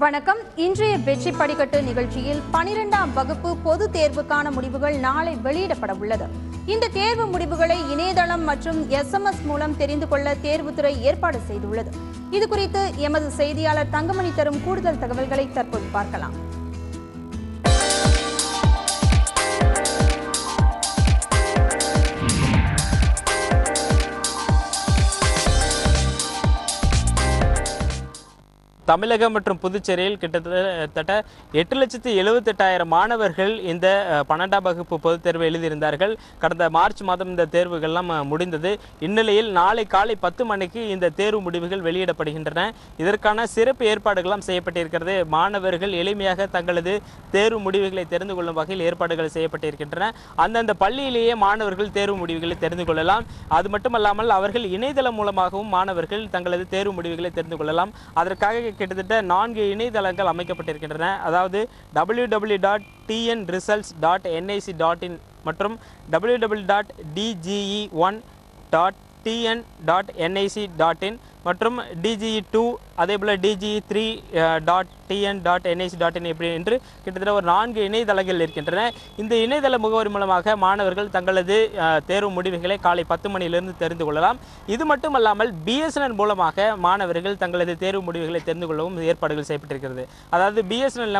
வணக்கம். இன்றைய வெற்றி படிக்கட்டு நிகழ்ச்சியில் 12ஆம் வகுப்பு பொது தேர்வுக்கான முடிவுகள் நாளை வெளியிடப்பட உள்ளது. இந்த தேர்வு முடிவுகளை இணையதளம் மற்றும் SMS மூலம் தெரிந்து கொள்ள தேர்வுத்துறை ஏற்பாடு செய்துள்ளது. இதுகுறித்து எமது செய்தியாளர் தங்கமணி தரும் கூடுதல் தகவல்களை தற்போது பார்க்கலாம். தமிழகம் மற்றும் புதுச்சேரியில் கிட்டத்தட்ட 8,78,000 மாணவர்கள் இந்த 12ஆம் வகுப்பு பொதுத் தேர்வு எழுதியிருந்தார்கள். கடந்த மார்ச் மாதம் இந்த தேர்வுகள்லாம் முடிந்தது. இந்நிலையில் நாளை காலை 10 மணிக்கு இந்த தேர்வு முடிவுகள் வெளியிடப்படுகின்றன. இதற்கான சிறப்பு ஏற்பாடுகளும் செய்யப்பட்டிருக்கிறது. மாணவர்கள் எளிமையாக தங்களது தேர்வு முடிவுகளை தெரிந்து கொள்ளும் வகையில் ஏற்பாடுகள் செய்யப்பட்டிருக்கின்றன. அந்தந்த பள்ளியிலேயே மாணவர்கள் தேர்வு முடிவுகளை தெரிந்து கொள்ளலாம். அது மட்டுமல்லாமல் அவர்கள் இணையதளம் மூலமாகவும் மாணவர்கள் தங்களது தேர்வு முடிவுகளை தெரிந்து கொள்ளலாம். அதற்காக கிட்டத்தட்ட 4 இணையதளங்கள் அமைக்கப்பட்டிருக்கின்றன. அதாவது www.tnresults.nic.in மற்றும் www.dge1.tn.nic.in மற்றும் DGE2 அதேபோல் DGE3.tn.nic.in இப்படி என்று கிட்டத்தட்ட ஒரு 4 இணையதளங்கள் இருக்கின்றன. இந்த இணையதள முகவரி மூலமாக மாணவர்கள் தங்களது தேர்வு முடிவுகளை காலை 10 மணியிலிருந்து தெரிந்து கொள்ளலாம். இது மட்டுமல்லாமல் BSNL மூலமாக மாணவர்கள் தங்களது தேர்வு முடிவுகளை தெரிந்து கொள்ளவும் ஏற்பாடுகள் செய்யப்பட்டிருக்கிறது. அதாவது BSNL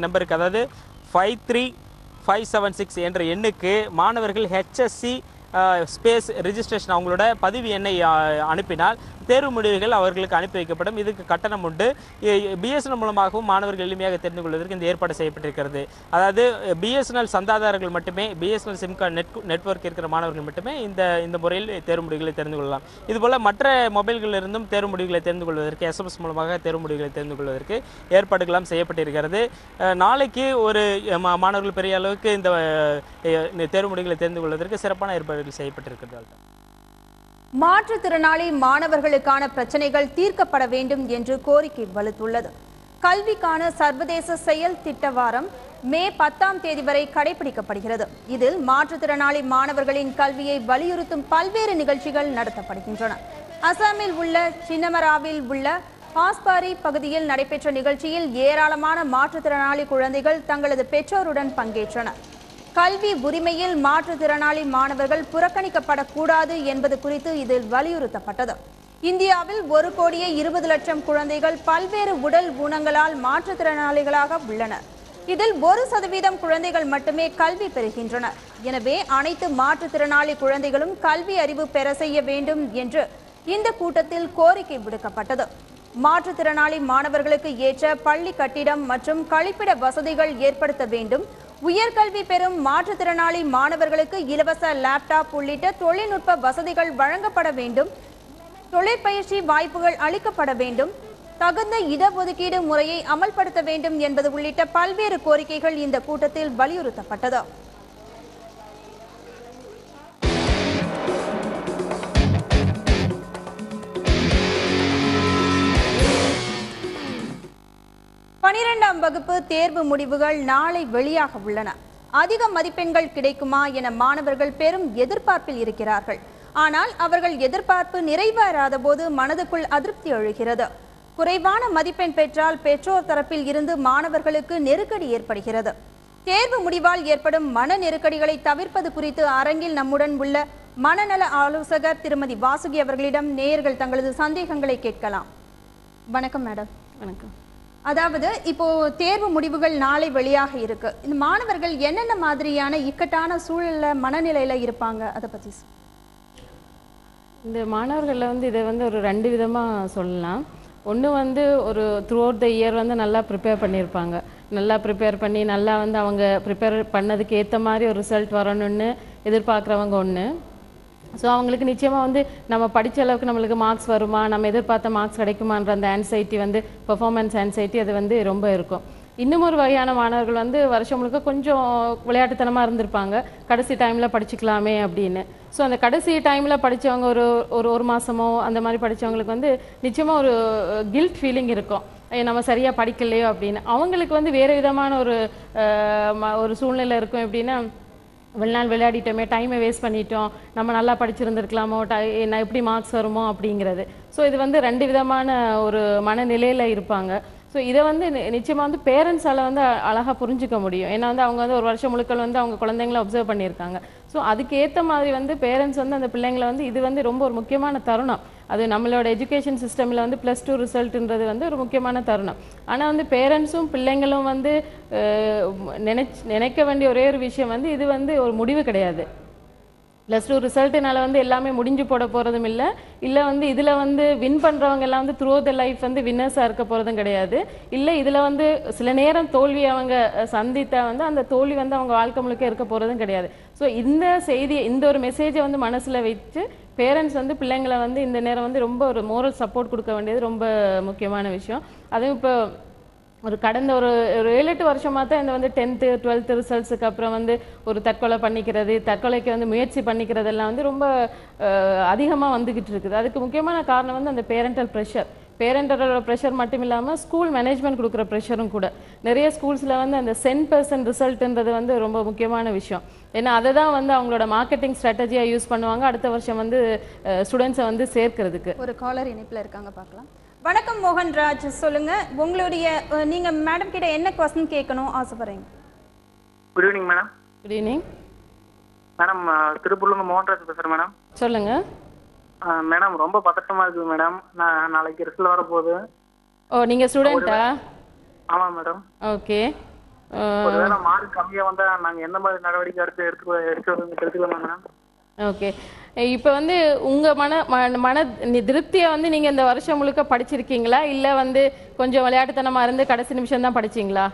நம்பருக்கு அதாவது 53576 என்ற எண்ணுக்கு மாணவர்கள் HSC ஸ்பேஸ் ரிஜிஸ்ட்ரேஷன் அவங்களோட பதிவு எண்ணை அனுப்பினால் தேர்வு முடிவுகள் அவர்களுக்கு அனுப்பி வைக்கப்படும். இதுக்கு கட்டணம் உண்டு. BSNL மூலமாகவும் மாணவர்கள் எளிமையாக தெரிந்து கொள்வதற்கு இந்த ஏற்பாடு செய்யப்பட்டிருக்கிறது. அதாவது BSNL சந்தாதாரர்கள் மட்டுமே, BSNL சிம் கார்டு நெட்வொர்க் இருக்கிற மாணவர்கள் மட்டுமே இந்த முறையில் தேர்வு முடிவுகளை தெரிந்து கொள்ளலாம். இதுபோல் மற்ற மொபைல்களிலிருந்தும் தேர்வு முடிவுகளை தெரிந்து கொள்வதற்கு SMS மூலமாக தேர்வு முடிவுகளை தெரிந்து கொள்வதற்கு ஏற்பாடுகளும் செய்யப்பட்டிருக்கிறது. நாளைக்கு ஒரு மாணவர்கள் பெரிய அளவுக்கு இந்த தேர்வு முடிவுகளை தெரிந்து கொள்வதற்கு சிறப்பான ஏற்பாடுகள் செய்யப்பட்டிருக்கிறது. மாற்றுத்திறனாளி மாணவர்களுக்கான பிரச்சனைகள் தீர்க்கப்பட வேண்டும் என்று கோரிக்கை வலுத்துள்ளது. கல்விக்கான சர்வதேச செயல் திட்ட வாரம் மே 10ஆம் தேதி வரை கடைபிடிக்கப்படுகிறது. இதில் மாற்றுத்திறனாளி மாணவர்களின் கல்வியை வலியுறுத்தும் பல்வேறு நிகழ்ச்சிகள் நடத்தப்படுகின்றன. அசாமில் உள்ள சின்னமராவில் உள்ள பாஸ்பாரி பகுதியில் நடைபெற்ற நிகழ்ச்சியில் ஏராளமான மாற்றுத்திறனாளி குழந்தைகள் தங்களது பெற்றோருடன் பங்கேற்றனர். கல்வி உரிமையில் மாற்றுத்திறனாளி மாணவர்கள் புறக்கணிக்கப்படக்கூடாது என்பது குறித்து இதில் வலியுறுத்தப்பட்டது. இந்தியாவில் 1,20,00,000 குழந்தைகள் பல்வேறு உடல் ஊனங்களால் மாற்றுத்திறனாளிகளாக உள்ளனர். இதில் 1% குழந்தைகள் மட்டுமே கல்வி பெறுகின்றனர். எனவே அனைத்து மாற்றுத்திறனாளி குழந்தைகளும் கல்வி அறிவு பெற செய்ய வேண்டும் என்று இந்த கூட்டத்தில் கோரிக்கை விடுக்கப்பட்டது. மாற்றுத்திறனாளி மாணவர்களுக்கு ஏற்ற பள்ளி கட்டிடம் மற்றும் கழிப்பிட வசதிகள் ஏற்படுத்த வேண்டும். உயர்கல்வி பெறும் மாற்றுத்திறனாளி மாணவர்களுக்கு இலவச லேப்டாப் உள்ளிட்ட தொழில்நுட்ப வசதிகள் வழங்கப்பட வேண்டும். தொழிற்பயிற்சி வாய்ப்புகள் அளிக்கப்பட வேண்டும். தகுந்த இடஒதுக்கீடு முறையை அமல்படுத்த வேண்டும் என்பது உள்ளிட்ட பல்வேறு கோரிக்கைகள் இந்த கூட்டத்தில் வலியுறுத்தப்பட்டது. பனிரெண்டாம் வகுப்பு தேர்வு முடிவுகள் நாளை வெளியாக உள்ளன. அதிக மதிப்பெண்கள் கிடைக்குமா என மாணவர்கள் பெரும் எதிர்பார்ப்பில் இருக்கிறார்கள். ஆனால் அவர்கள் எதிர்பார்ப்பு நிறைவேறாத போது மனதுக்குள் அதிருப்தி எழுகிறது. குறைவான மதிப்பெண் பெற்றால் பெற்றோர் தரப்பில் இருந்து மாணவர்களுக்கு நெருக்கடி ஏற்படுகிறது. தேர்வு முடிவால் ஏற்படும் மன நெருக்கடிகளை தவிர்ப்பது குறித்து அரங்கில் நம்முடன் உள்ள மனநல ஆலோசகர் திருமதி வாசுகி அவர்களிடம் நேயர்கள் தங்களது சந்தேகங்களை கேட்கலாம். வணக்கம் மேடம். வணக்கம். அதாவது இப்போ தேர்வு முடிவுகள் நாளை வெளியாக இருக்கு. இந்த மாணவர்கள் என்னென்ன மாதிரியான இக்கட்டான சூழல்ல மனநிலையில இருப்பாங்க, அதை பத்தி? இந்த மாணவர்களில் இதை ஒரு 2 விதமாக சொல்லலாம். ஒன்று ஒரு த்ரூ அவுட் த இயர் நல்லா ப்ரிப்பேர் பண்ணியிருப்பாங்க. நல்லா ப்ரிப்பேர் பண்ணி நல்லா அவங்க ப்ரிப்பேர் பண்ணதுக்கு ஏற்ற மாதிரி ஒரு ரிசல்ட் வரணும்னு எதிர்பார்க்குறவங்க ஒன்று. ஸோ அவங்களுக்கு நிச்சயமாக நம்ம படித்த அளவுக்கு நம்மளுக்கு மார்க்ஸ் வருமா, நம்ம எதிர்பார்த்த மார்க்ஸ் கிடைக்குமான்ற அந்த ஆன்சைட்டி பெர்ஃபார்மன்ஸ் ஆன்சைட்டி அது ரொம்ப இருக்கும். இன்னும் ஒரு வகையான மாணவர்கள் வருஷம் முழுக்க கொஞ்சம் விளையாட்டுத்தனமாக இருந்திருப்பாங்க. கடைசி டைமில் படிச்சுக்கலாமே அப்படின்னு. ஸோ அந்த கடைசி டைமில் படித்தவங்க ஒரு மாதமோ அந்த மாதிரி படித்தவங்களுக்கு நிச்சயமாக ஒரு கில்ட் ஃபீலிங் இருக்கும். நம்ம சரியாக படிக்கலையோ அப்படின்னு. அவங்களுக்கு வேறு விதமான ஒரு சூழ்நிலை இருக்கும். எப்படின்னா, வெளிநாள் விளையாடிட்டோமே, டைமை வேஸ்ட் பண்ணிட்டோம், நம்ம நல்லா படிச்சிருந்துருக்கலாமோ, எப்படி மார்க்ஸ் வருமோ அப்படிங்கிறது. ஸோ இது 2 விதமான ஒரு மனநிலையில் இருப்பாங்க. ஸோ இதை வந்து நிச்சயமாக வந்து பேரண்ட்ஸால் வந்து அழகாக புரிஞ்சுக்க முடியும். ஏன்னா வந்து அவங்க வந்து ஒரு வருஷம் முழுக்கள் வந்து அவங்க குழந்தைங்கள அப்சர்வ் பண்ணியிருக்காங்க. ஸோ அதுக்கேற்ற மாதிரி வந்து பேரண்ட்ஸ் வந்து அந்த பிள்ளைங்களை வந்து இது வந்து ரொம்ப ஒரு முக்கியமான தருணம். அது நம்மளோட எஜுகேஷன் சிஸ்டமில் வந்து +2 ரிசல்ட்டுன்றது வந்து ஒரு முக்கியமான தருணம். ஆனால் வந்து பேரண்ட்ஸும் பிள்ளைங்களும் வந்து நினைக்க வேண்டிய ஒரே ஒரு விஷயம் வந்து இது வந்து ஒரு முடிவு கிடையாது. +2 ரிசல்ட்டுனால வந்து எல்லாமே முடிஞ்சு போட போகிறதும் இல்லை வந்து இதில் வந்து வின் பண்ணுறவங்க எல்லாம் வந்து த்ரூ த லைஃப் வந்து வின்னர்ஸாக இருக்க போகிறதும் கிடையாது. இல்லை இதில் வந்து சில நேரம் தோல்வி அவங்க சந்தித்தா வந்து அந்த தோல்வி வந்து அவங்க வாழ்க்கை முழுக்க இருக்க போகிறதும் கிடையாது. ஸோ இந்த செய்தியை இந்த ஒரு மெசேஜை வந்து மனசில் வச்சு பேரண்ட்ஸ் வந்து பிள்ளைங்களை வந்து இந்த நேரம் வந்து ரொம்ப ஒரு மோரல் சப்போர்ட் கொடுக்க வேண்டியது ரொம்ப முக்கியமான விஷயம். அதுவும் இப்போ ஒரு கடந்த ஒரு 7-8 வருஷமாக தான் இந்த வந்து 10th 12th ரிசல்ட்ஸுக்கு அப்புறம் வந்து ஒரு தற்கொலை பண்ணிக்கிறது, தற்கொலைக்கு வந்து முயற்சி பண்ணிக்கிறதெல்லாம் வந்து ரொம்ப அதிகமாக வந்துக்கிட்டு இருக்குது. அதுக்கு முக்கியமான காரணம் வந்து அந்த பேரண்டல் பேரண்டரோட ப்ரெஷர் மட்டும் இல்லாமல் ஸ்கூல் மேனேஜ்மெண்ட் கொடுக்குற ப்ரெஷரும் கூட. நிறைய ஸ்கூல்ஸில் வந்து அந்த 10% ரிசல்ட்டுன்றது வந்து ரொம்ப முக்கியமான விஷயம். ஏன்னா அதை தான் வந்து அவங்களோட மார்க்கெட்டிங் ஸ்ட்ராட்டஜியாக யூஸ் பண்ணுவாங்க அடுத்த வருஷம் வந்து ஸ்டூடெண்ட்ஸை வந்து சேர்க்கிறதுக்கு. ஒரு காலர் இணைப்பில் இருக்காங்க, பார்க்கலாம். வணக்கம் மோகன்ராஜ், சொல்லுங்க. உங்களுடைய நீங்க மேடம் கிட்ட என்ன क्वेश्चन கேட்கணும் ஆசைப்படுறீங்க? Good evening madam. Good evening madam, திருப்பூர்ல மோகன்ராஜ் பேசுறேன் மேடம். சொல்லுங்க மேடம். ரொம்ப பதட்டமா இருக்கு மேடம். நான் நாளைக்கு ரிசல்ட் வர போகுது. ஓ, நீங்க ஸ்டூடெண்டா? ஆமா மேடம். ஓகே. ஒருவேளை மார்க் கம்மியா வந்தா நாங்க என்ன மாதிரி நடவடிக்கை எடுத்துக்கலாம் மேடம்? ஓகே. இப்போ வந்து உங்க மன திருப்தியை வந்து நீங்க இந்த வருஷம் முழுக்க படிச்சிருக்கீங்களா, இல்ல வந்து கொஞ்சம் விளையாட்டுத்தனமா இருந்து கடைசி நிமிஷம் தான் படிச்சீங்களா?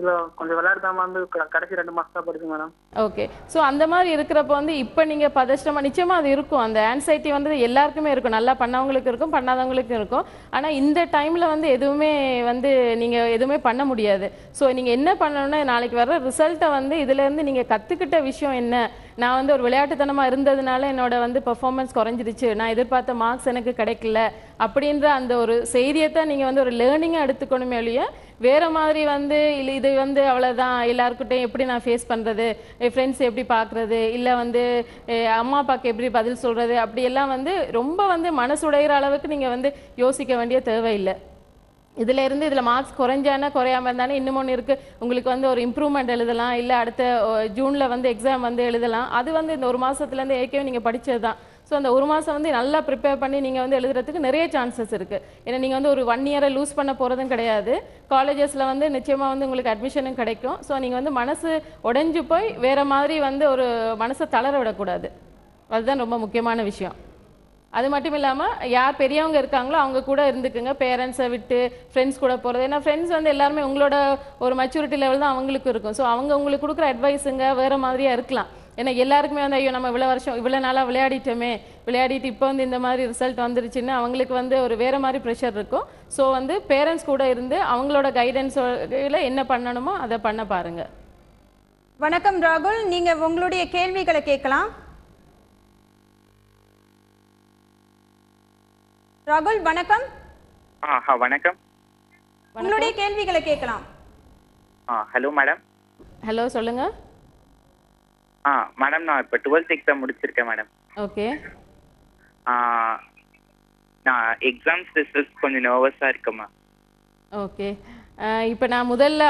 இல்ல, கொஞ்சம் விளையாட்டுத்தனமா இருந்து கடைசி 2 மாசம் தான் படிச்சேன் மேடம். ஓகே. ஸோ அந்த மாதிரி இருக்கிறப்ப வந்து இப்போ நீங்க பதஷ்டமா நிச்சயமா அது இருக்கும். அந்த ஆன்சைட்டி வந்து எல்லாருக்குமே இருக்கும். நல்லா பண்ணவங்களுக்கு இருக்கும், பண்ணாதவங்களுக்கும் இருக்கும். ஆனா இந்த டைம்ல வந்து எதுவுமே வந்து நீங்க எதுவுமே பண்ண முடியாது. ஸோ நீங்க என்ன பண்ணணும்னா, நாளைக்கு வர்ற ரிசல்ட்டை வந்து இதுல இருந்து நீங்க கத்துக்கிட்ட விஷயம் என்ன, நான் வந்து ஒரு விளையாட்டுத்தனமா இருந்ததுனால என்னோட வந்து பெர்ஃபார்மன்ஸ் குறைஞ்சிருச்சு, நான் எதிர்பார்த்த மார்க்ஸ் எனக்கு கிடைக்கல அப்படின்ற அந்த ஒரு செய்தியைத்தான் நீங்க வந்து ஒரு லேர்னிங்காக எடுத்துக்கணுமே ஒழிய வேற மாதிரி வந்து இல்லை இது வந்து அவ்வளோதான் எல்லாருக்கிட்டையும் எப்படி நான் ஃபேஸ் பண்ணுறது, என் ஃப்ரெண்ட்ஸ் எப்படி பார்க்குறது, இல்லை வந்து அம்மா அப்பாவுக்கு எப்படி பதில் சொல்கிறது, அப்படியெல்லாம் வந்து ரொம்ப வந்து மனசுடைகிற அளவுக்கு நீங்கள் வந்து யோசிக்க வேண்டிய தேவையில்லை. இதில் இருந்து இதில் மார்க்ஸ் குறைஞ்சானா குறையாமல் இருந்தானே இன்னும் ஒன்று இருக்குது, உங்களுக்கு வந்து ஒரு இம்ப்ரூவ்மெண்ட் எழுதலாம், இல்லை அடுத்த ஜூனில் வந்து எக்ஸாம் வந்து எழுதலாம். அது வந்து இந்த 1 மாதத்துலேருந்து ஏற்கனவே நீங்கள் படித்தது தான். ஸோ அந்த 1 மாதம் வந்து நல்லா ப்ரிப்பேர் பண்ணி நீங்கள் வந்து எழுதுறதுக்கு நிறைய சான்சஸ் இருக்குது. ஏன்னா நீங்கள் வந்து ஒரு 1 இயரை லூஸ் பண்ண போகிறதும் கிடையாது. காலேஜஸில் வந்து நிச்சயமாக வந்து உங்களுக்கு அட்மிஷனும் கிடைக்கும். ஸோ நீங்கள் வந்து மனசு உடைஞ்சு போய் வேறு மாதிரி வந்து ஒரு மனசை தளர விடக்கூடாது. அதுதான் ரொம்ப முக்கியமான விஷயம். அது மட்டும் இல்லாமல் யார் பெரியவங்க இருக்காங்களோ அவங்க கூட இருந்துக்குங்க. பேரண்ட்ஸை விட்டு ஃப்ரெண்ட்ஸ் கூட போகிறது, ஏன்னா ஃப்ரெண்ட்ஸ் வந்து எல்லாருமே உங்களோட ஒரு மெச்சூரிட்டி லெவல் தான் அவங்களுக்கு இருக்கும். ஸோ அவங்க உங்களுக்கு கொடுக்குற அட்வைஸுங்க வேறு மாதிரியாக இருக்கலாம். ஏன்னா எல்லாருக்குமே வந்து ஐயோ நம்ம இவ்வளோ நாளாக விளையாடிட்டு இப்போ வந்து இந்த மாதிரி ரிசல்ட் வந்துருச்சுன்னு அவங்களுக்கு வந்து ஒரு வேறு மாதிரி ப்ரெஷர் இருக்கும். ஸோ வந்து பேரண்ட்ஸ் கூட இருந்து அவங்களோட கைடன்ஸில் என்ன பண்ணணுமோ அதை பண்ண பாருங்க. வணக்கம் ராகுல், நீங்க உங்களுடைய கேள்விகளை கேட்கலாம். ராகுல் வணக்கம். வணக்கம். உங்களுடைய கேள்விகளை கேட்கலாம். Hello madam. ஹலோ, சொல்லுங்க. மேடம், நான் இப்போ 12th எக்ஸாம் முடிச்சிருக்கேன் மேடம். ஓகே. நான் எக்ஸாம்ஸ் ரிசல்ட்ஸ் கொஞ்சம் நர்வஸாக இருக்கேம்மா. ஓகே. இப்போ நான் முதல்ல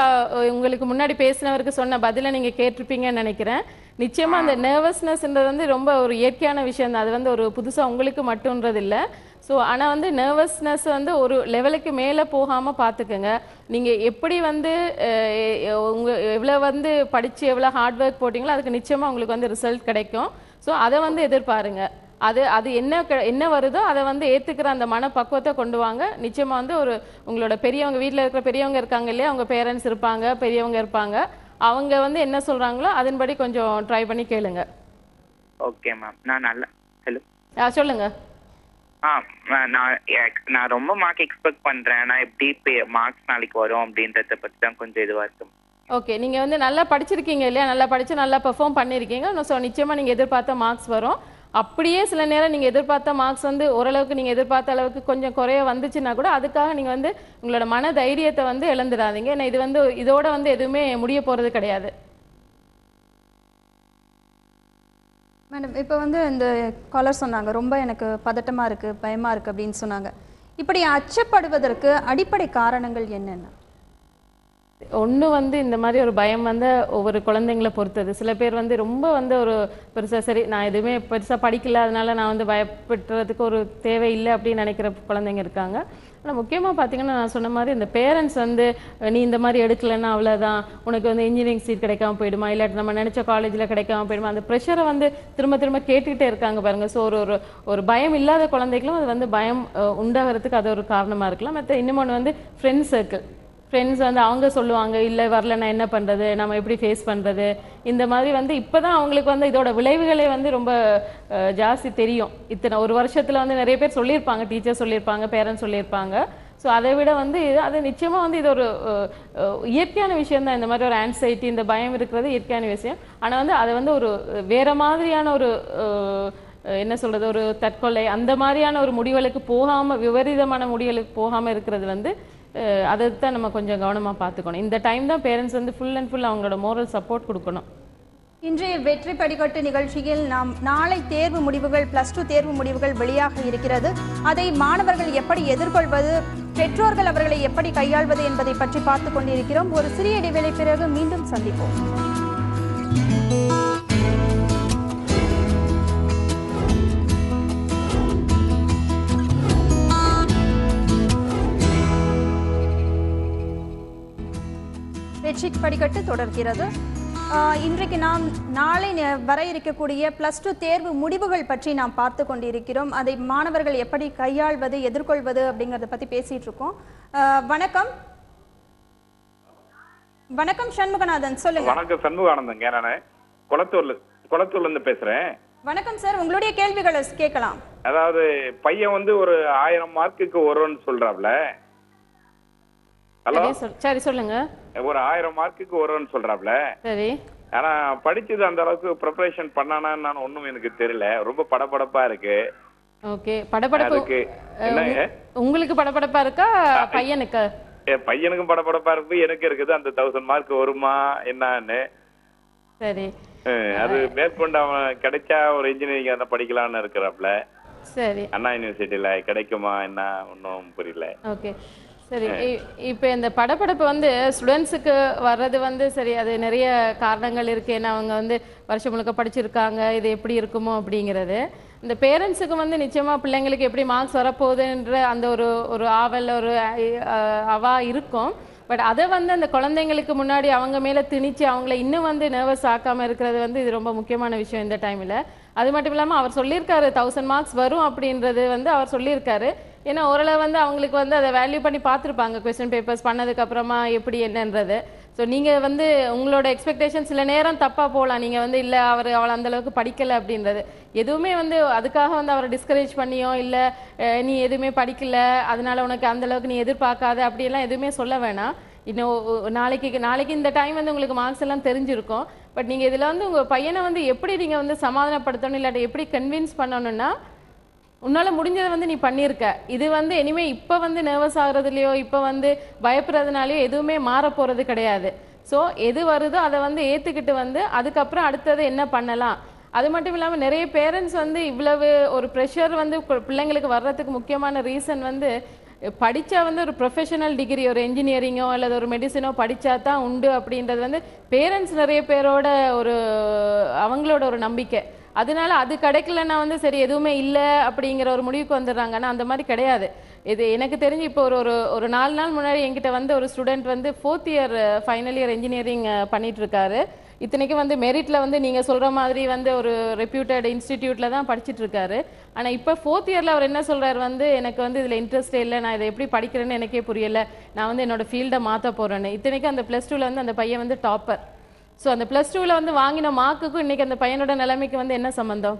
உங்களுக்கு முன்னாடி பேசினவருக்கு சொன்ன பதிலை நீங்கள் கேட்டிருப்பீங்கன்னு நினைக்கிறேன். நிச்சயமாக அந்த நர்வஸ்னஸ்ன்றது வந்து ரொம்ப ஒரு இயற்கையான விஷயம் தான். அது வந்து ஒரு புதுசாக உங்களுக்கு மட்டும்ன்றது இல்லை. ஸோ ஆனால் வந்து நர்வஸ்னஸ் வந்து ஒரு லெவலுக்கு மேலே போகாமல் பார்த்துக்குங்க. நீங்கள் எப்படி வந்து எவ்வளோ வந்து படித்து எவ்வளோ ஹார்ட் ஒர்க் போட்டிங்களோ அதுக்கு நிச்சயமாக உங்களுக்கு வந்து ரிசல்ட் கிடைக்கும். ஸோ அதை வந்து எதிர்பாருங்க. அது என்ன வருதோ அதை வந்து ஏற்றுக்கிற அந்த மனப்பக்குவத்தை கொண்டு வாங்க. நிச்சயமாக வந்து ஒரு உங்களோட பெரியவங்க வீட்டில் இருக்கிற பெரியவங்க இருக்காங்க இல்லையா, அவங்க பேரண்ட்ஸ் இருப்பாங்க, பெரியவங்க இருப்பாங்க, அவங்க வந்து என்ன சொல்கிறாங்களோ அதன்படி கொஞ்சம் ட்ரை பண்ணி கேளுங்க. Okay ma'am. நான் நல்லா ஹலோ சொல்லுங்க. நான் ரொம்ப மார்க் எக்ஸ்பெக்ட் பண்ணுறேன். நான் எப்படி மார்க்ஸ் நாளைக்கு வரும் அப்படின்றத பற்றி தான் கொஞ்சம் இதுவாக இருக்கும். ஓகே. நீங்கள் வந்து நல்லா படிச்சிருக்கீங்க இல்லையா, நல்லா படித்து நல்லா பெர்ஃபார்ம் பண்ணியிருக்கீங்க. ஸோ நிச்சயமாக நீங்கள் எதிர்பார்த்த மார்க்ஸ் வரும். அப்படியே சில நேரம் நீங்கள் எதிர்பார்த்த மார்க்ஸ் வந்து ஓரளவுக்கு நீங்கள் எதிர்பார்த்த அளவுக்கு கொஞ்சம் குறைய வந்துச்சுன்னா கூட அதுக்காக நீங்கள் வந்து உங்களோட மன தைரியத்தை வந்து இழந்துடாதீங்க. ஏன்னா இது வந்து இதோட வந்து எதுவுமே முடிய போகிறது கிடையாது. மேடம், இப்போ வந்து இந்த காலர் சொன்னாங்க ரொம்ப எனக்கு பதட்டமாக இருக்குது, பயமாக இருக்குது அப்படின்னு சொன்னாங்க. இப்படி அச்சப்படுவதற்கு அடிப்படை காரணங்கள் என்னென்ன? ஒன்று வந்து இந்த மாதிரி ஒரு பயம் வந்து ஒவ்வொரு குழந்தைங்களை பொறுத்தது. சில பேர் வந்து ரொம்ப வந்து ஒரு பெருசாக சரி நான் எதுவுமே பெருசாக படிக்கல அதனால நான் வந்து பயப்படுறதுக்கு ஒரு தேவை இல்லை அப்படின்னு நினைக்கிற குழந்தைங்க இருக்காங்க. ஆனால் முக்கியமாக பார்த்தீங்கன்னா நான் சொன்ன மாதிரி இந்த பேரண்ட்ஸ் வந்து நீ இந்த மாதிரி எடுக்கலைன்னா அவ்வளோதான், உனக்கு வந்து இன்ஜினியரிங் சீட் கிடைக்காம போயிடுமா, இல்லாட்டி நம்ம நினச்ச காலேஜில் கிடைக்காம போயிடுமா, அந்த ப்ரெஷரை வந்து திரும்ப திரும்ப கேட்டுக்கிட்டே இருக்காங்க பாருங்க. ஸோ ஒரு பயம் இல்லாத குழந்தைகளும் அது வந்து பயம் உண்டாகிறதுக்கு அது ஒரு காரணமாக இருக்கலாம். மற்ற இன்னொன்று வந்து ஃப்ரெண்ட்ஸ் வந்து அவங்க சொல்லுவாங்க இல்லை வரல நான் என்ன பண்ணுறது, நம்ம எப்படி ஃபேஸ் பண்ணுறது, இந்த மாதிரி வந்து இப்போ தான் அவங்களுக்கு வந்து இதோட விளைவுகளே வந்து ரொம்ப ஜாஸ்தி தெரியும். இத்தனை ஒரு வருஷத்தில் வந்து நிறைய பேர் சொல்லியிருப்பாங்க, டீச்சர் சொல்லியிருப்பாங்க, பேரண்ட்ஸ் சொல்லியிருப்பாங்க. ஸோ அதை விட வந்து அது நிச்சயமாக வந்து இது ஒரு இயற்கையான விஷயம் தான். இந்த மாதிரி ஒரு ஆன்சைட்டி இந்த பயம் இருக்கிறது இயற்கையான விஷயம். ஆனால் வந்து அதை வந்து ஒரு வேறு மாதிரியான ஒரு என்ன சொல்கிறது ஒரு தற்கொலை அந்த மாதிரியான ஒரு முடிவுகளுக்கு போகாமல் விபரீதமான முடிவுகளுக்கு போகாமல் இருக்கிறது வந்து அதை தான் நம்ம கொஞ்சம் கவனமாக பார்த்துக்கணும். இந்த டைம் தான் பேரண்ட்ஸ் வந்து ஃபுல் அண்ட் ஃபுல் அவங்களோட மோரல் சப்போர்ட் கொடுக்கணும். இன்றைய வெற்றி படிக்கட்டு நிகழ்ச்சியில் நாம் நாளை தேர்வு முடிவுகள் +2 தேர்வு முடிவுகள் வெளியாக இருக்கிறது. அதை மாணவர்கள் எப்படி எதிர்கொள்வது, பெற்றோர்கள் அவர்களை எப்படி கையாள்வது என்பதை பற்றி பார்த்து கொண்டிருக்கிறோம். ஒரு சிறிய இடைவேளை பிறகு மீண்டும் சந்திப்போம். வெற்றி படிக்கட்டு தொடர்கிறது. இன்றைக்கு நாம் நாளை வர இருக்கக்கூடிய +2 தேர்வு முடிவுகள் பற்றி நாம் பார்த்து கொண்டிருக்கிறோம். அதை மாணவர்கள் எப்படி கையாள்வது, எதிர்கொள்வது அப்படிங்கிறத பற்றி பேசிட்டு இருக்கோம். வணக்கம். வணக்கம் சண்முகநாதன், சொல்லுங்க. வணக்கம் சண்முகானந்தங்க, நான் குளத்தூர்ல இருந்து பேசுறேன். வணக்கம் சார், உங்களுடைய கேள்விகளை கேட்கலாம். அதாவது பையன் வந்து ஒரு 1000 மார்க்குக்கு வரும்னு சொல்றாப்ல. ஹலோ, சரி சொல்லுங்க. ஒரு 1000 மார்க்குக்கு வரும்னு சொல்றாப்ல. சரி. ஆனா படிச்சது அந்த அளவுக்கு ப்ரிப்பரேஷன் பண்ணானான்னு ஒண்ணும் எனக்கு தெரியல. ரொம்ப படபடப்பா இருக்கு. ஓகே, படபடப்பு உங்களுக்கு படபடப்பா இருக்கா பையனுக்கு? பையனுக்கும் படபடப்பா இருக்கு, எனக்கு இருக்குது. அந்த 1000 மார்க் வருமா என்னன்னு. சரி. அது மேற்கொண்டு அவன் கிடைச்சா ஒரு இன்ஜினியரிங் அதை படிக்கலாம்னு இருக்கிறாப்ல. சரி. அண்ணா யூனிவர்சிட்டியில கிடைக்குமா என்ன ஒன்றும் புரியல. ஓகே சரி. இப்போ இந்த படப்படப்பு வந்து ஸ்டூடெண்ட்ஸுக்கு வர்றது வந்து சரி, அது நிறைய காரணங்கள் இருக்குது. ஏன்னா அவங்க வந்து வருஷம் முழுக்க படிச்சிருக்காங்க, இது எப்படி இருக்குமோ அப்படிங்கிறது. இந்த பேரண்ட்ஸுக்கு வந்து நிச்சயமாக பிள்ளைங்களுக்கு எப்படி மார்க்ஸ் வரப்போகுதுன்ற அந்த ஒரு ஆவல் ஒரு அவா இருக்கும். பட் அதை வந்து அந்த குழந்தைங்களுக்கு முன்னாடி அவங்க மேலே திணிச்சு அவங்கள இன்னும் வந்து நர்வஸ் ஆக்காமல் இருக்கிறது வந்து இது ரொம்ப முக்கியமான விஷயம் இந்த டைமில். அது மட்டும் இல்லாமல் அவர் சொல்லியிருக்காரு 1000 மார்க்ஸ் வரும் அப்படின்றது வந்து அவர் சொல்லியிருக்காரு. ஏன்னா ஓரளவு வந்து அவங்களுக்கு வந்து அதை வேல்யூ பண்ணி பார்த்துருப்பாங்க கொஸ்டின் பேப்பர்ஸ் பண்ணதுக்கப்புறமா எப்படி என்னன்றது. ஸோ நீங்கள் வந்து உங்களோட எக்ஸ்பெக்டேஷன் சில நேரம் தப்பாக போகலாம். நீங்கள் வந்து இல்லை அவளை அந்தளவுக்கு படிக்கலை அப்படின்றது எதுவுமே வந்து அதுக்காக வந்து அவரை டிஸ்கரேஜ் பண்ணியோ இல்லை நீ எதுவுமே படிக்கலை அதனால உனக்கு அந்தளவுக்கு நீ எதிர்பார்க்காத அப்படியெல்லாம் எதுவுமே சொல்ல வேணாம். இன்னும் நாளைக்கு இந்த டைம் வந்து உங்களுக்கு மார்க்ஸ் எல்லாம் தெரிஞ்சிருக்கும். பட் நீங்கள் இதில் வந்து உங்கள் பையனை வந்து எப்படி நீங்கள் வந்து சமாதானப்படுத்தணும் இல்லாட்டி எப்படி கன்வின்ஸ் பண்ணணும்னா உன்னால் முடிஞ்சதை வந்து நீ பண்ணியிருக்க. இது வந்து இனிமேல் இப்போ வந்து நர்வஸ் ஆகுறதுலையோ இப்போ வந்து பயப்படுறதுனாலையோ எதுவுமே மாற போகிறது கிடையாது. ஸோ எது வருதோ அதை வந்து ஏற்றுக்கிட்டு வந்து அதுக்கப்புறம் அடுத்தது என்ன பண்ணலாம். அது மட்டும் இல்லாமல் நிறைய பேரண்ட்ஸ் வந்து இவ்வளவு ஒரு ப்ரெஷர் வந்து பிள்ளைங்களுக்கு வர்றதுக்கு முக்கியமான ரீசன் வந்து படித்தா வந்து ஒரு ப்ரொஃபஷனல் டிகிரி ஒரு என்ஜினியரிங்கோ அல்லது ஒரு மெடிசனோ படித்தா தான் உண்டு அப்படின்றது வந்து பேரண்ட்ஸ் நிறைய பேரோட அவங்களோட ஒரு நம்பிக்கை. அதனால அது கிடைக்கலன்னா வந்து சரி எதுவுமே இல்லை அப்படிங்கிற ஒரு முடிவுக்கு வந்துடுறாங்க. ஆனால் அந்த மாதிரி கிடையாது. இது எனக்கு தெரிஞ்சு இப்போ ஒரு 4 நாள் முன்னாடி என்கிட்ட வந்து ஒரு ஸ்டூடெண்ட் வந்து 4th year final year engineering பண்ணிட்டு இருக்காரு. இத்தனைக்கும் வந்து மெரிட்ல வந்து நீங்கள் சொல்கிற மாதிரி வந்து ஒரு ரெப்யூட்டட் இன்ஸ்டிடியூட்டில் தான் படிச்சுட்டு இருக்காரு. ஆனால் இப்போ 4th இயரில் அவர் என்ன சொல்கிறார் வந்து எனக்கு வந்து இதில் இன்ட்ரெஸ்டே இல்லை, நான் இதை எப்படி படிக்கிறேன்னு எனக்கே புரியலை, நான் வந்து என்னோட ஃபீல்டை மாற்ற போகிறேன்னு. இத்தனைக்கும் அந்த +2ல வந்து அந்த பையன் வந்து டாப்பர். ஸோ அந்த +2ல வந்து வாங்கின மார்க்குக்கும் இன்றைக்கி அந்த பையனோட நிலைமைக்கு வந்து என்ன சம்மந்தம்?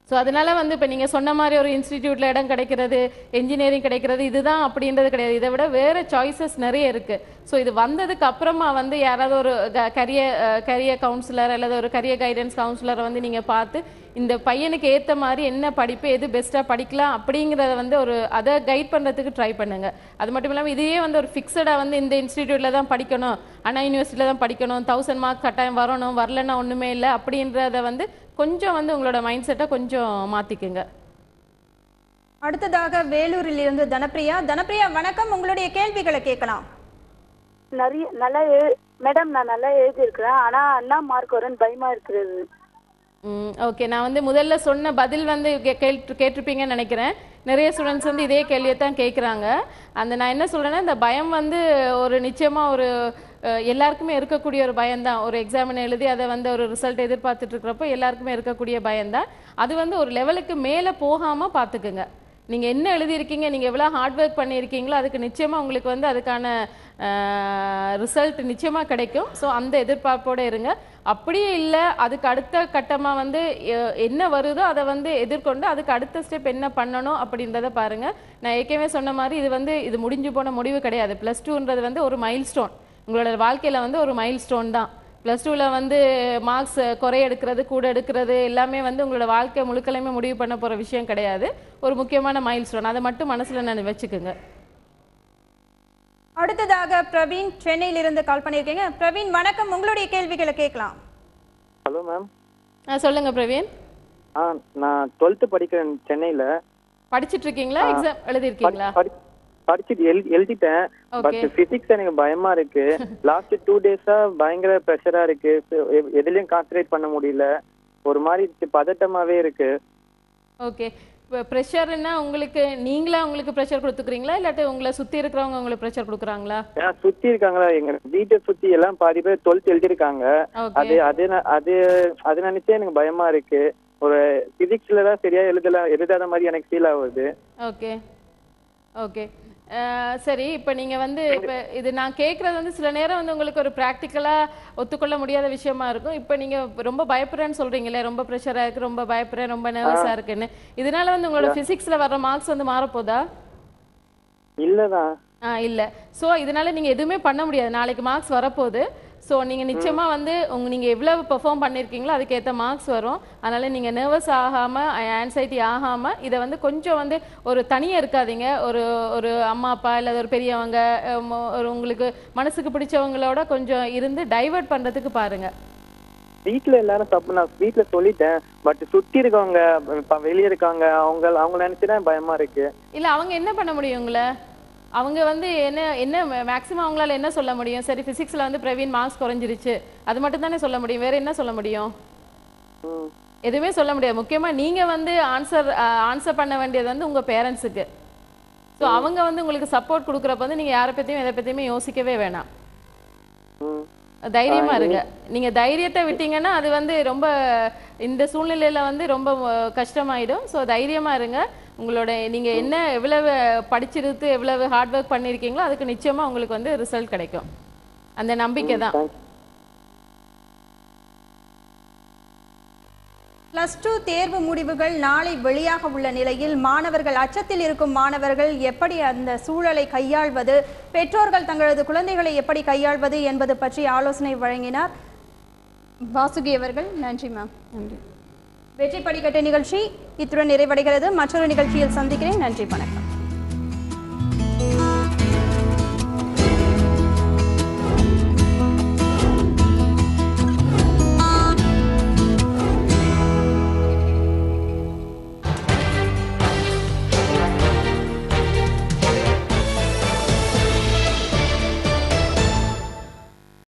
ஸோ அதனால வந்து இப்போ நீங்கள் சொன்ன மாதிரி ஒரு இன்ஸ்டிடியூட்டில் இடம் கிடைக்கிறது என்ஜினியரிங் கிடைக்கிறது இதுதான் அப்படின்றது கிடையாது. இதை விட வேறு சாய்ஸஸ் நிறைய இருக்குது. ஸோ இது வந்ததுக்கு அப்புறமா வந்து யாராவது ஒரு கரியர் கவுன்சிலர் அல்லது ஒரு கரியர் கைடன்ஸ் கவுன்சிலரை வந்து நீங்கள் பார்த்து இந்த பையனுக்கு ஏற்ற மாதிரி என்ன படிப்பு எது பெஸ்ட்டாக படிக்கலாம் அப்படிங்கிறத வந்து அதை கைட் பண்ணுறதுக்கு ட்ரை பண்ணுங்க. அது மட்டும் இல்லாமல் இதையே வந்து ஒரு ஃபிக்ஸடாக வந்து இந்த இன்ஸ்டிடியூட்டில் தான் படிக்கணும், அண்ணா யூனிவர்சிட்டியில் தான் படிக்கணும், 1000 மார்க் கட்டாயம் வரணும், வரலன்னா ஒன்றுமே இல்லை அப்படின்றத வந்து கொஞ்சம் வந்து உங்களோட மைண்ட் செட்டை கொஞ்சம் மாற்றிக்குங்க. அடுத்ததாக வேலூரில் இருந்து தனப்பிரியா. தனப்பிரியா வணக்கம், உங்களுடைய கேள்விகளை கேட்கலாம். மேடம் நான் நல்லா எழுதியிருக்கிறேன், ஆனா அண்ணா மார்க் வரும்னு பயமா இருக்கிறது. ஓகே, நான் வந்து முதல்ல சொன்ன பதில் வந்து கேட்டிருப்பீங்கன்னு நினைக்கிறேன். நிறைய ஸ்டூடெண்ட்ஸ் வந்து இதே கேள்வியை தான் கேட்குறாங்க. நான் என்ன சொல்றேன்னா, இந்த பயம் வந்து ஒரு நிச்சயமா ஒரு எல்லாருக்குமே இருக்கக்கூடிய ஒரு பயம்தான். ஒரு எக்ஸாமினை எழுதி அதை வந்து ஒரு ரிசல்ட் எதிர்பார்த்துட்டு இருக்கிறப்போ எல்லாருக்குமே இருக்கக்கூடிய பயம்தான். அது வந்து ஒரு லெவலுக்கு மேலே போகாம பார்த்துக்குங்க. நீங்க என்ன எழுதியிருக்கீங்க, நீங்க எவ்வளவு ஹார்ட் ஒர்க் பண்ணியிருக்கீங்களோ அதுக்கு நிச்சயமா உங்களுக்கு வந்து அதுக்கான ரிசல்ட் நிச்சயமா கிடைக்கும். ஸோ அந்த எதிர்பார்ப்போட இருங்க. அப்படியே இல்லை அதுக்கு அடுத்த கட்டமா வந்து என்ன வருதோ அதை வந்து எதிர்கொண்டு அதுக்கு அடுத்த ஸ்டெப் என்ன பண்ணணும் அப்படின்றத பாருங்க. நான் ஏற்கனவே சொன்ன மாதிரி இது முடிஞ்சு போன முடிவு கிடையாது. +2ன்றது வந்து ஒரு மைல் ஸ்டோன், உங்களோட வாழ்க்கையில வந்து ஒரு மைல் ஸ்டோன் தான். +2ல வந்து மார்க்ஸ் குறைய எடுக்கிறது கூட எடுக்கிறது எல்லாமே வந்து உங்களோட வாழ்க்கை முழுக்கலையுமே முடிவு பண்ண போற விஷயம் கிடையாது. ஒரு முக்கியமான மைல் ஸ்டோன், அதை மட்டும் மனசுல நான் வச்சுக்கோங்க. அடுத்ததாக பிரவீன் சென்னையிலிருந்து கால் பண்ணியிருக்கீங்க. பிரவீன் வணக்கம், உங்களுடைய கேள்விகளை கேட்கலாம். Hello ma'am. சொல்லுங்க பிரவீன். நான் 12th படிக்கிறேன் சென்னையில. படிச்சிட்டு இருக்கீங்களா? எக்ஸாம் எழுதிருக்கீங்களா? படிச்சுட்டு எழுதிட்டேன். பட் பிசிக்ஸ் எனக்கு பயமா இருக்கு. லாஸ்ட் 2 டேஸா பயங்கர ப்ரெஷரா இருக்கு. எதுலயும் கான்சென்ட்ரேட் பண்ண முடியல. ஒரு மாதிரி பதட்டமாவே இருக்கு. ஓகே, ப்ரெஷர்னா உங்களுக்கு நீங்களா உங்களுக்கு ப்ரெஷர் கொடுத்துக்கிறீங்களா இல்லாட்டி உங்களை சுத்தி இருக்கிறவங்க உங்களுக்கு ப்ரெஷர் கொடுக்குறாங்களா? சுத்தி இருக்காங்களா, எங்க வீட்டை சுத்தி எல்லாம் பாதி பேர் 12th எழுதிருக்காங்க. அது நினைச்சே எனக்கு பயமா இருக்கு. ஒரு பிசிக்ஸ்ல தான் சரியா எழுதாத மாதிரி எனக்கு ஃபீல் ஆகுது. ஓகே ஓகே சரி. இப்போ நீங்கள் வந்து இப்போ இது நான் கேட்குறது வந்து சில நேரம் வந்து உங்களுக்கு ஒரு ப்ராக்டிக்கலாக ஒத்துக்கொள்ள முடியாத விஷயமா இருக்கும். இப்போ நீங்கள் ரொம்ப பயப்படுறேன்னு சொல்கிறீங்களே, ரொம்ப ப்ரெஷராக இருக்குது, ரொம்ப பயப்படுறேன், ரொம்ப நர்வஸாக இருக்குன்னு, இதனால வந்து உங்களோட ஃபிசிக்ஸில் வர்ற மார்க்ஸ் வந்து மாறப்போதா? இல்லைதான். இல்லை. ஸோ இதனால நீங்கள் எதுவுமே பண்ண முடியாது. நாளைக்கு மார்க்ஸ் வரப்போகுது. ஸோ நீங்கள் நிச்சயமாக வந்து நீங்கள் எவ்வளவு பெர்ஃபார்ம் பண்ணியிருக்கீங்களோ அதுக்கேற்ற மார்க்ஸ் வரும். அதனால் நீங்கள் நர்வஸ் ஆகாமல் ஆன்சைட்டி ஆகாமல் இதை வந்து கொஞ்சம் வந்து ஒரு தனியாக இருக்காதீங்க. ஒரு அம்மா அப்பா இல்லை ஒரு பெரியவங்க ஒரு உங்களுக்கு மனசுக்கு பிடிச்சவங்களோட கொஞ்சம் இருந்து டைவர்ட் பண்ணுறதுக்கு பாருங்கள். வீட்டுல எல்லாரும் நான் வீட்டுல சொல்லிட்டேன். பட் சுத்தி இருக்கவங்க வெளியே இருக்காங்க, அவங்க நினைச்சுதான் பயமா இருக்கு. இல்லை அவங்க என்ன பண்ண முடியும் உங்களை? அவங்க வந்து என்ன மேக்ஸிமம் அவங்களால என்ன சொல்ல முடியும்? சரி பிசிக்ஸ்ல வந்து பிரவீன் மார்க்ஸ் குறைஞ்சிருச்சு, அது மட்டும் தானே சொல்ல முடியும். வேற என்ன சொல்ல முடியும்? எதுவுமே சொல்ல முடியாது. முக்கியமா நீங்க வந்து ஆன்சர் பண்ண வேண்டியது வந்து உங்க பேரண்ட்ஸுக்கு. ஸோ அவங்க வந்து உங்களுக்கு சப்போர்ட் கொடுக்குறப்ப வந்து நீங்க யாரை பத்தியும் எதை பத்தியுமே யோசிக்கவே வேணாம். தைரியமா இருங்க. நீங்க தைரியத்தை விட்டீங்கன்னா அது வந்து ரொம்ப இந்த சூழ்நிலையில வந்து ரொம்ப கஷ்டமாயிடும். ஸோ தைரியமா இருங்க. உங்களோட நீங்க என்ன எவ்வளவு படிச்சிருந்து எவ்வளவு ஹார்ட் ஒர்க் பண்ணிருக்கீங்களோ அதுக்கு நிச்சயமா உங்களுக்கு வந்து ரிசல்ட் கிடைக்கும். அந்த நம்பிக்கை தான். +2 தேர்வு முடிவுகள் நாளை வெளியாக உள்ள நிலையில் மாணவர்கள் அச்சத்தில் இருக்கும் மாணவர்கள் எப்படி அந்த சூழலை கையாள்வது, பெற்றோர்கள் தங்களது குழந்தைகளை எப்படி கையாள்வது என்பது பற்றி ஆலோசனை வழங்கினார் வாசுகி அவர்கள். நன்றி மேம். நன்றி. வெற்றி படிக்கட்டு நிகழ்ச்சி இத்துடன் நிறைவடைகிறது. மற்றொரு நிகழ்ச்சியில் சந்திக்கிறேன். நன்றி, வணக்கம்.